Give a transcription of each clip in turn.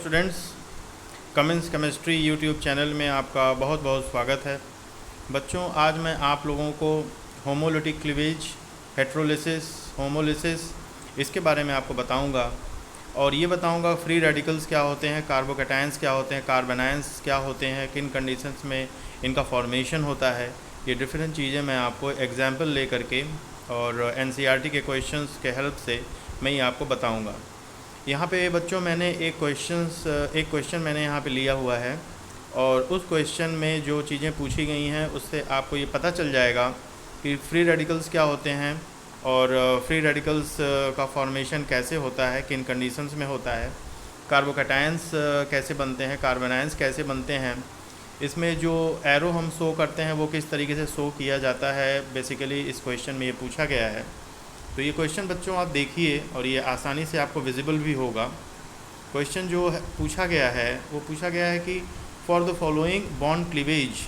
Students, कमेंस chemistry YouTube channel में आपका बहुत बहुत स्वागत है। बच्चों, आज मैं आप लोगों को होमोलिटिक क्लीवेज, हेट्रोलिसिस, होमोलिसिस इसके बारे में आपको बताऊंगा और ये बताऊंगा फ्री रेडिकल्स क्या होते हैं, कार्बोकैटायंस क्या होते हैं, कार्बोनायंस क्या होते हैं, किन कंडीशंस में इनका फॉर्मेशन होता है। ये डिफरेंट चीज़ें मैं आपको एग्जाम्पल ले करके और एनसीईआरटी के क्वेश्चंस के हेल्प से मैं ये आपको बताऊंगा। यहाँ पे बच्चों मैंने एक क्वेश्चन मैंने यहाँ पे लिया हुआ है और उस क्वेश्चन में जो चीज़ें पूछी गई हैं उससे आपको ये पता चल जाएगा कि फ्री रेडिकल्स क्या होते हैं और फ्री रेडिकल्स का फॉर्मेशन कैसे होता है, किन कंडीशंस में होता है, कार्बोकैटायंस कैसे बनते हैं, कार्बोनायंस कैसे बनते हैं, इसमें जो एरो हम शो करते हैं वो किस तरीके से शो किया जाता है। बेसिकली इस क्वेश्चन में ये पूछा गया है। तो ये क्वेश्चन बच्चों आप देखिए और ये आसानी से आपको विजिबल भी होगा। क्वेश्चन जो पूछा गया है वो पूछा गया है कि for the following bond cleavage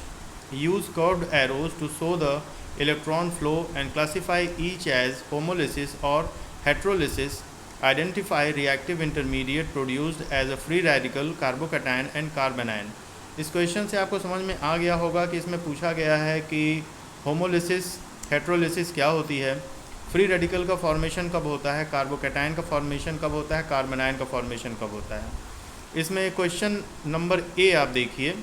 use curved arrows to show the electron flow and classify each as homolysis और heterolysis, identify reactive intermediate produced as a free radical, carbocation and carbanion. इस क्वेश्चन से आपको समझ में आ गया होगा कि इसमें पूछा गया है कि होमोलिसिस, हेट्रोलिसिस क्या होती है, फ्री रेडिकल का फॉर्मेशन कब होता है, कार्बोकैटायन का फॉर्मेशन कब होता है, कार्बोनायन का फॉर्मेशन कब होता है। इसमें क्वेश्चन नंबर ए आप देखिए,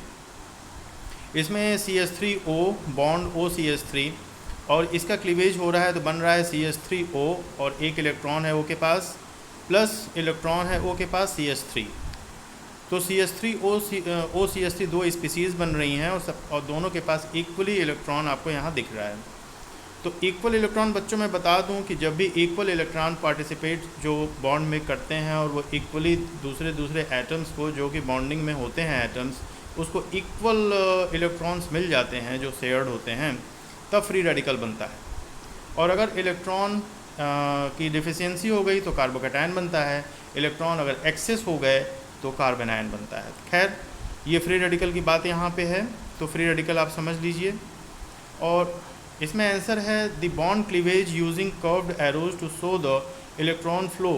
इसमें CH3O बॉन्ड OCH3 और इसका क्लीवेज हो रहा है तो बन रहा है CH3O और एक इलेक्ट्रॉन है O के पास प्लस इलेक्ट्रॉन है O के पास CH3। तो CH3O CH3 दो स्पीसीज़ बन रही हैं और दोनों के पास इक्वली इलेक्ट्रॉन आपको यहाँ दिख रहा है। तो इक्वल इलेक्ट्रॉन बच्चों मैं बता दूं कि जब भी इक्वल इलेक्ट्रॉन पार्टिसिपेट जो बॉन्ड में करते हैं और वो इक्वली दूसरे एटम्स को जो कि बॉन्डिंग में होते हैं एटम्स, उसको इक्वल इलेक्ट्रॉन्स मिल जाते हैं जो शेयर्ड होते हैं, तब फ्री रेडिकल बनता है। और अगर इलेक्ट्रॉन की डिफिशियंसी हो गई तो कार्बोकैटायन बनता है, इलेक्ट्रॉन अगर एक्सेस हो गए तो कार्बोनायन बनता है। खैर, ये फ्री रेडिकल की बात यहाँ पे है, तो फ्री रेडिकल आप समझ लीजिए। और इसमें आंसर है the bond cleavage using curved arrows to show the electron flow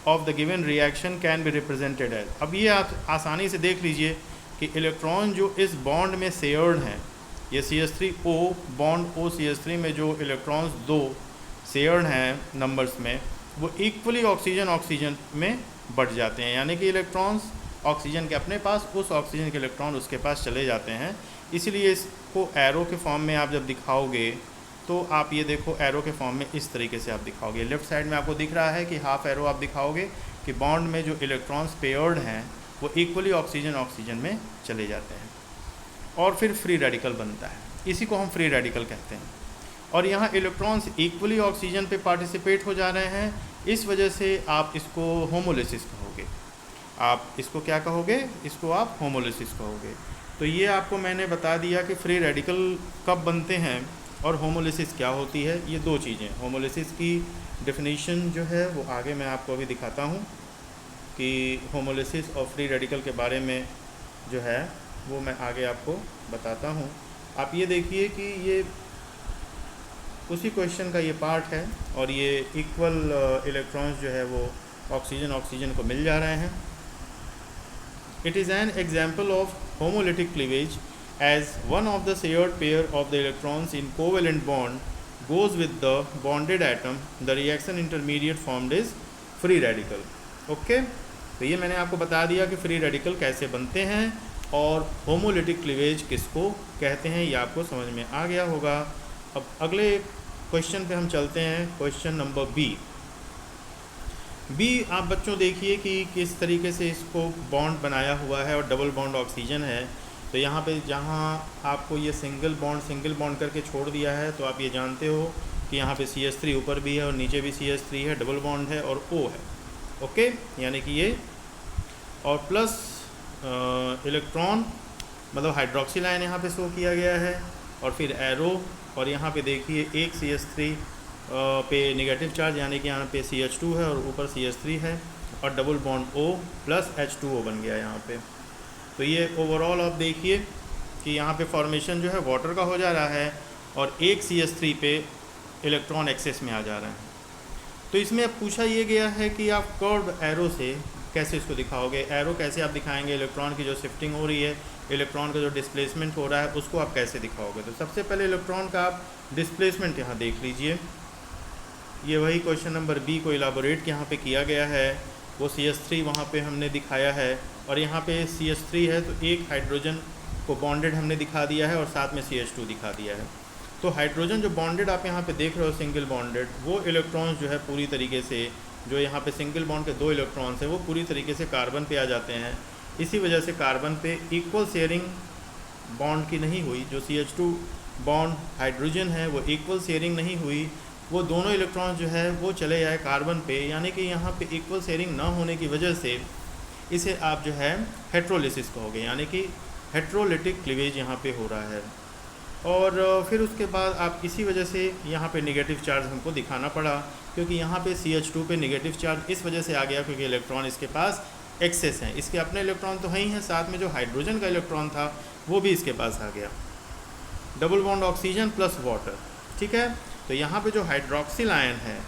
of the given reaction can be represented as. अब ये आप आसानी से देख लीजिए कि इलेक्ट्रॉन जो इस बॉन्ड में शेयर्ड हैं, ये CH3O बॉन्ड OCH3 में जो इलेक्ट्रॉन्स दो शेयर्ड हैं नंबर्स में, वो इक्वली ऑक्सीजन में बढ़ जाते हैं, यानी कि इलेक्ट्रॉन्स ऑक्सीजन के अपने पास, उस ऑक्सीजन के इलेक्ट्रॉन उसके पास चले जाते हैं। इसीलिए इसको एरो के फॉर्म में आप जब दिखाओगे तो आप ये देखो एरो के फॉर्म में इस तरीके से आप दिखाओगे। लेफ़्ट साइड में आपको दिख रहा है कि हाफ एरो आप दिखाओगे कि बॉन्ड में जो इलेक्ट्रॉन्स पेयर्ड हैं वो इक्वली ऑक्सीजन में चले जाते हैं और फिर फ्री रेडिकल बनता है। इसी को हम फ्री रेडिकल कहते हैं। और यहाँ इलेक्ट्रॉन्स इक्वली ऑक्सीजन पे पार्टिसिपेट हो जा रहे हैं, इस वजह से आप इसको होमोलिसिस कहोगे। आप इसको क्या कहोगे? इसको आप होमोलिसिस कहोगे। तो ये आपको मैंने बता दिया कि फ्री रेडिकल कब बनते हैं और होमोलिसिस क्या होती है। ये दो चीज़ें, होमोलिसिस की डेफिनेशन जो है वो आगे मैं आपको अभी दिखाता हूँ कि होमोलिसिस और फ्री रेडिकल के बारे में जो है वो मैं आगे आपको बताता हूँ। आप ये देखिए कि ये उसी क्वेश्चन का ये पार्ट है और ये इक्वल इलेक्ट्रॉन्स जो है वो ऑक्सीजन को मिल जा रहे हैं। It is an example of homolytic cleavage as one of the shared pair of the electrons in covalent bond goes with the bonded atom. The reaction intermediate formed is free radical. Okay? तो ये मैंने आपको बता दिया कि free radical कैसे बनते हैं और होमोलिटिक क्लीवेज किसको कहते हैं, ये आपको समझ में आ गया होगा। अब अगले क्वेश्चन पे हम चलते हैं, क्वेश्चन नंबर बी। आप बच्चों देखिए कि किस तरीके से इसको बॉन्ड बनाया हुआ है और डबल बॉन्ड ऑक्सीजन है। तो यहाँ पे जहाँ आपको ये सिंगल बॉन्ड करके छोड़ दिया है, तो आप ये जानते हो कि यहाँ पे CH3 ऊपर भी है और नीचे भी CH3 है, डबल बॉन्ड है और O है। ओके, यानी कि ये और प्लस इलेक्ट्रॉन मतलब हाइड्रोक्सिल आयन यहाँ पे शो किया गया है और फिर एरो, और यहाँ पे देखिए एक CH3 पे नेगेटिव चार्ज, यानी कि यहाँ पे CH2 है और ऊपर CH3 है और double bond O plus H2O बन गया यहाँ पे। तो ये ओवरऑल आप देखिए कि यहाँ पे फॉर्मेशन जो है वाटर का हो जा रहा है और एक CH3 पे इलेक्ट्रॉन एक्सेस में आ जा रहे हैं। तो इसमें अब पूछा ये गया है कि आप कर्व्ड एरो से कैसे इसको दिखाओगे, एरो कैसे आप दिखाएंगे, इलेक्ट्रॉन की जो शिफ्टिंग हो रही है, इलेक्ट्रॉन का जो डिस्प्लेसमेंट हो रहा है उसको आप कैसे दिखाओगे। तो सबसे पहले इलेक्ट्रॉन का आप डिस्प्लेसमेंट यहाँ देख लीजिए। ये वही क्वेश्चन नंबर बी को इलाबोरेट यहाँ पे किया गया है, वो CH3 वहाँ पे हमने दिखाया है, और यहाँ पे CH3 है तो एक हाइड्रोजन को बॉन्डेड हमने दिखा दिया है और साथ में CH2 दिखा दिया है। तो हाइड्रोजन जो बॉन्डेड आप यहाँ पे देख रहे हो सिंगल बॉन्डेड, वो इलेक्ट्रॉन्स जो है पूरी तरीके से, जो यहाँ पे सिंगल बॉन्ड के 2 इलेक्ट्रॉन्स हैं वो पूरी तरीके से कार्बन पे आ जाते हैं। इसी वजह से कार्बन पे इक्वल शेयरिंग बॉन्ड की नहीं हुई, जो CH2 बॉन्ड हाइड्रोजन है वो इक्वल शेयरिंग नहीं हुई, वो दोनों इलेक्ट्रॉन जो है वो चले जाए कार्बन पे, यानी कि यहाँ पे इक्वल शेयरिंग ना होने की वजह से इसे आप जो है हेट्रोलिसिस कहोगे, यानी कि हेट्रोलिटिक क्लीवेज यहाँ पे हो रहा है। और फिर उसके बाद आप इसी वजह से यहाँ पे नेगेटिव चार्ज हमको दिखाना पड़ा, क्योंकि यहाँ पे CH2 पे नेगेटिव चार्ज इस वजह से आ गया क्योंकि इलेक्ट्रॉन इसके पास एक्सेस हैं, इसके अपने इलेक्ट्रॉन तो हैं ही हैं, साथ में जो हाइड्रोजन का इलेक्ट्रॉन था वो भी इसके पास आ गया। Double bond oxygen plus water, ठीक है। तो यहाँ पे जो हाइड्रोक्सिल आयन है,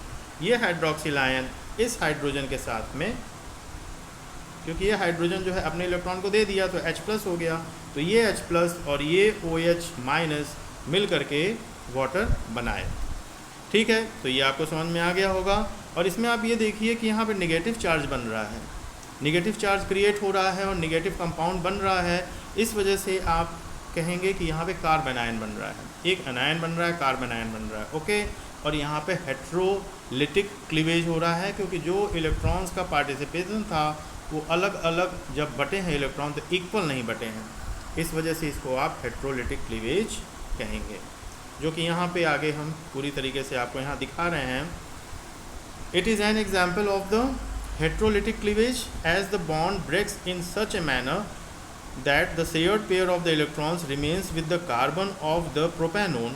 ये हाइड्रोक्सिल आयन इस हाइड्रोजन के साथ में, क्योंकि ये हाइड्रोजन जो है अपने इलेक्ट्रॉन को दे दिया तो H+ हो गया, तो ये H+ और ये OH- मिल करके वाटर बनाए, ठीक है। तो ये आपको समझ में आ गया होगा। और इसमें आप ये देखिए कि यहाँ पे नेगेटिव चार्ज बन रहा है, नेगेटिव चार्ज क्रिएट हो रहा है और नेगेटिव कंपाउंड बन रहा है। इस वजह से आप कहेंगे कि यहाँ पे कार्बन आयन बन रहा है, एक अनायन बन रहा है, कार्बन आयन बन रहा है, ओके। और यहाँ पे हेट्रोलिटिक क्लीवेज हो रहा है, क्योंकि जो इलेक्ट्रॉन्स का पार्टिसिपेशन था वो अलग अलग जब बटे हैं इलेक्ट्रॉन तो इक्वल नहीं बटे हैं, इस वजह से इसको आप हेट्रोलिटिक क्लीवेज कहेंगे, जो कि यहाँ पे आगे हम पूरी तरीके से आपको यहाँ दिखा रहे हैं। It is an example of the heterolytic cleavage as the bond breaks in such a manner that the shared pair of the electrons remains with the carbon of the propanone,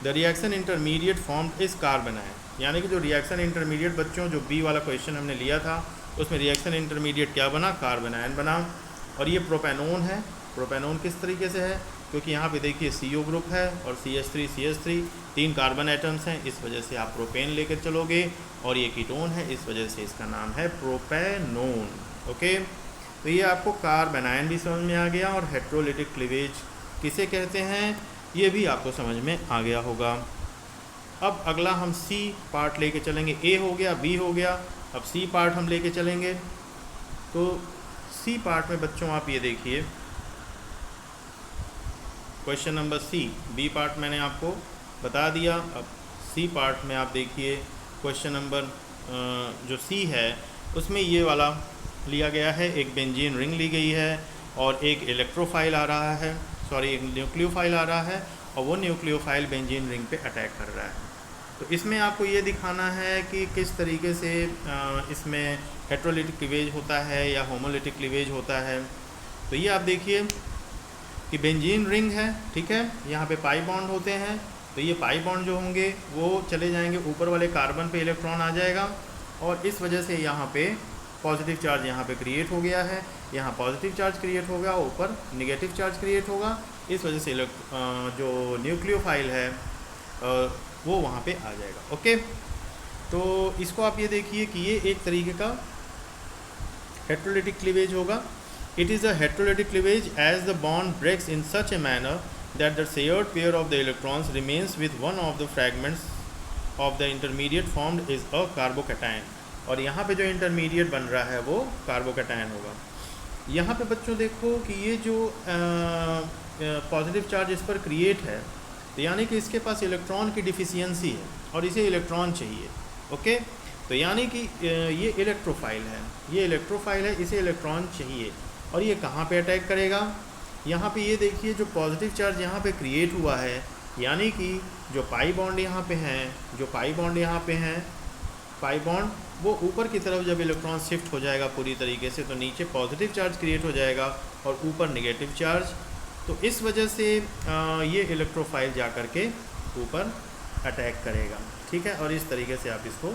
the reaction intermediate formed is carbon ion। यानी कि जो reaction intermediate बच्चों, जो B वाला question हमने लिया था उसमें रिएक्शन इंटरमीडिएट क्या बना, कार्बन आयन बना। और ये प्रोपेनोन है। प्रोपेनोन किस तरीके से है, क्योंकि यहाँ पे देखिए CO ग्रुप है और CH3 3 कार्बन एटम्स हैं, इस वजह से आप प्रोपेन लेकर चलोगे, और ये कीटोन है, इस वजह से इसका नाम है प्रोपेनोन, ओके। तो ये आपको कार्बन आयन भी समझ में आ गया, और हेट्रोलिटिक क्लीवेज किसे कहते हैं ये भी आपको समझ में आ गया होगा। अब अगला हम C पार्ट लेके चलेंगे। A हो गया, B हो गया, अब C पार्ट हम लेके चलेंगे। तो C पार्ट में बच्चों आप ये देखिए question number C, B part मैंने आपको बता दिया। अब C पार्ट में आप देखिए क्वेश्चन नंबर जो C है उसमें ये वाला लिया गया है, एक बेंजीन रिंग ली गई है और एक इलेक्ट्रोफाइल आ रहा है, सॉरी एक न्यूक्लियोफाइल आ रहा है, और वो न्यूक्लियोफाइल बेंजीन रिंग पे अटैक कर रहा है। तो इसमें आपको ये दिखाना है कि किस तरीके से इसमें हेट्रोलिटिक क्लीवेज होता है या होमोलिटिक क्लीवेज होता है। तो ये आप देखिए कि बेंजीन रिंग है, ठीक है, यहाँ पे पाई बॉन्ड होते हैं, तो ये पाई बॉन्ड जो होंगे वो चले जाएंगे ऊपर वाले कार्बन पे, इलेक्ट्रॉन आ जाएगा, और इस वजह से यहाँ पे पॉजिटिव चार्ज यहाँ पे क्रिएट हो गया है, यहाँ पॉजिटिव चार्ज क्रिएट होगा, ऊपर नेगेटिव चार्ज क्रिएट होगा, इस वजह से जो न्यूक्लियोफाइल है वो वहाँ पे आ जाएगा, ओके। तो इसको आप ये देखिए कि ये एक तरीके का हेट्रोलिटिक क्लीवेज होगा। It is a heterolytic cleavage as the bond breaks in such a manner that the shared pair of the electrons remains with one of the fragments of the intermediate formed is a carbocation. और यहाँ पे जो intermediate बन रहा है वो carbocation होगा। यहाँ पे बच्चों देखो कि ये जो पॉजिटिव चार्ज इस पर क्रिएट है, तो यानी कि इसके पास इलेक्ट्रॉन की डिफिशियंसी है और इसे इलेक्ट्रॉन चाहिए, ओके। तो यानी कि ये इलेक्ट्रोफाइल है, ये इलेक्ट्रोफाइल है, इसे इलेक्ट्रॉन चाहिए, और ये कहाँ पे अटैक करेगा, यहाँ पे ये देखिए जो पॉजिटिव चार्ज यहाँ पे क्रिएट हुआ है, यानी कि जो पाई बॉन्ड यहाँ पे हैं, जो पाई बॉन्ड यहाँ पे हैं, पाई बॉन्ड वो ऊपर की तरफ जब इलेक्ट्रॉन शिफ्ट हो जाएगा पूरी तरीके से, तो नीचे पॉजिटिव चार्ज क्रिएट हो जाएगा और ऊपर नेगेटिव चार्ज। तो इस वजह से ये इलेक्ट्रोफाइल जा कर के ऊपर अटैक करेगा, ठीक है, और इस तरीके से आप इसको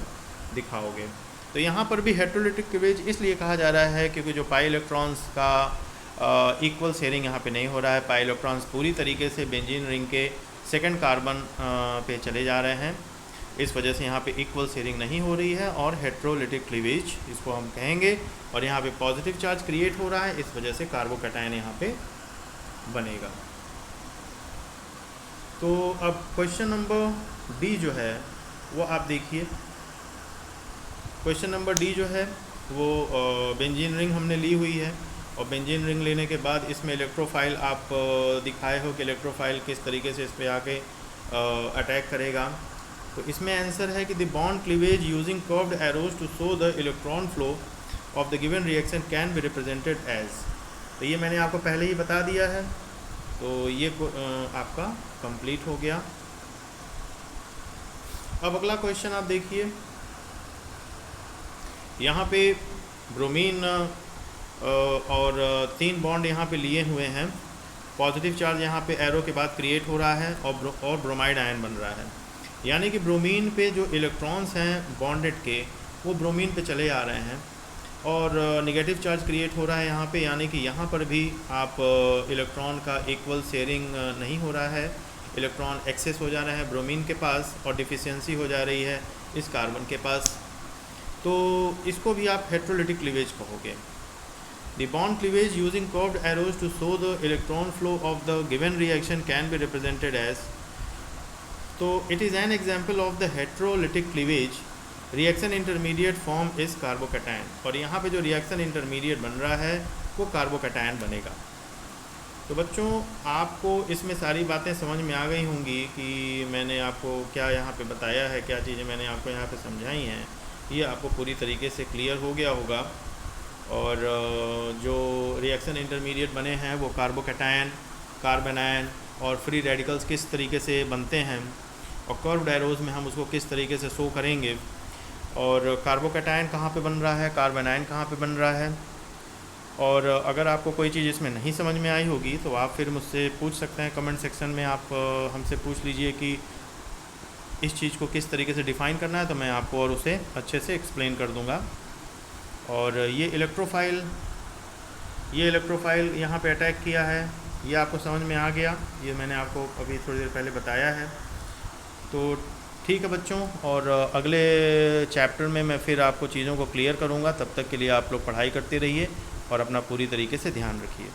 दिखाओगे। तो यहाँ पर भी हेट्रोलिटिक क्लीवेज इसलिए कहा जा रहा है क्योंकि जो पाई इलेक्ट्रॉन्स का इक्वल शेयरिंग यहाँ पे नहीं हो रहा है, पाई इलेक्ट्रॉन्स पूरी तरीके से बेंजीन रिंग के सेकंड कार्बन पे चले जा रहे हैं। इस वजह से यहाँ पे इक्वल शेयरिंग नहीं हो रही है और हेट्रोलिटिक क्लीवेज इसको हम कहेंगे। और यहाँ पे पॉजिटिव चार्ज क्रिएट हो रहा है, इस वजह से कार्बोकैटायन यहाँ पे बनेगा। तो अब क्वेश्चन नंबर डी जो है वो आप देखिए। क्वेश्चन नंबर डी जो है वो बेंजीन रिंग हमने ली हुई है, और बेंजीन रिंग लेने के बाद इसमें इलेक्ट्रोफाइल आप दिखाए हो कि इलेक्ट्रोफाइल किस तरीके से इस पे आके अटैक करेगा। तो इसमें आंसर है कि the bond cleavage using curved arrows to show the electron flow of the given reaction can be represented as. तो ये मैंने आपको पहले ही बता दिया है, तो ये आपका कंप्लीट हो गया। अब अगला क्वेश्चन आप देखिए। यहाँ पे ब्रोमीन और 3 बॉन्ड यहाँ पे लिए हुए हैं। पॉजिटिव चार्ज यहाँ पे एरो के बाद क्रिएट हो रहा है और ब्रोमाइड आयन बन रहा है, यानी कि ब्रोमीन पे जो इलेक्ट्रॉन्स हैं बॉन्डेड के वो ब्रोमीन पे चले आ रहे हैं, और नेगेटिव चार्ज क्रिएट हो रहा है यहाँ पे, यानी कि यहाँ पर भी आप इलेक्ट्रॉन का इक्वल शेयरिंग नहीं हो रहा है। इलेक्ट्रॉन एक्सेस हो जा रहा है ब्रोमीन के पास और डिफिशियंसी हो जा रही है इस कार्बन के पास। तो इसको भी आप हेट्रोलिटिक क्लीवेज कहोगे। The bond cleavage using curved arrows to show the electron flow of the given reaction can be represented as. तो it is an example of the heterolytic cleavage. Reaction intermediate form is carbocation, और यहाँ पे जो reaction intermediate बन रहा है वो carbocation बनेगा। तो बच्चों आपको इसमें सारी बातें समझ में आ गई होंगी कि मैंने आपको क्या यहाँ पे बताया है, क्या चीज़ें मैंने आपको यहाँ पे समझाई हैं, ये आपको पूरी तरीके से क्लियर हो गया होगा। और जो रिएक्शन इंटरमीडिएट बने हैं वो कार्बोकैटायन, कार्बेनायन और फ्री रेडिकल्स किस तरीके से बनते हैं, और कर्व्ड एरोज में हम उसको किस तरीके से शो करेंगे, और कार्बोकैटायन कहाँ पे बन रहा है, कार्बेनायन कहाँ पे बन रहा है। और अगर आपको कोई चीज़ इसमें नहीं समझ में आई होगी तो आप फिर मुझसे पूछ सकते हैं कमेंट सेक्शन में। आप हमसे पूछ लीजिए कि इस चीज़ को किस तरीके से डिफ़ाइन करना है, तो मैं आपको और उसे अच्छे से एक्सप्लेन कर दूंगा। और ये इलेक्ट्रोफाइल यहाँ पे अटैक किया है, ये आपको समझ में आ गया, ये मैंने आपको अभी थोड़ी देर पहले बताया है। तो ठीक है बच्चों, और अगले चैप्टर में मैं फिर आपको चीज़ों को क्लियर करूँगा। तब तक के लिए आप लोग पढ़ाई करते रहिए और अपना पूरी तरीके से ध्यान रखिए।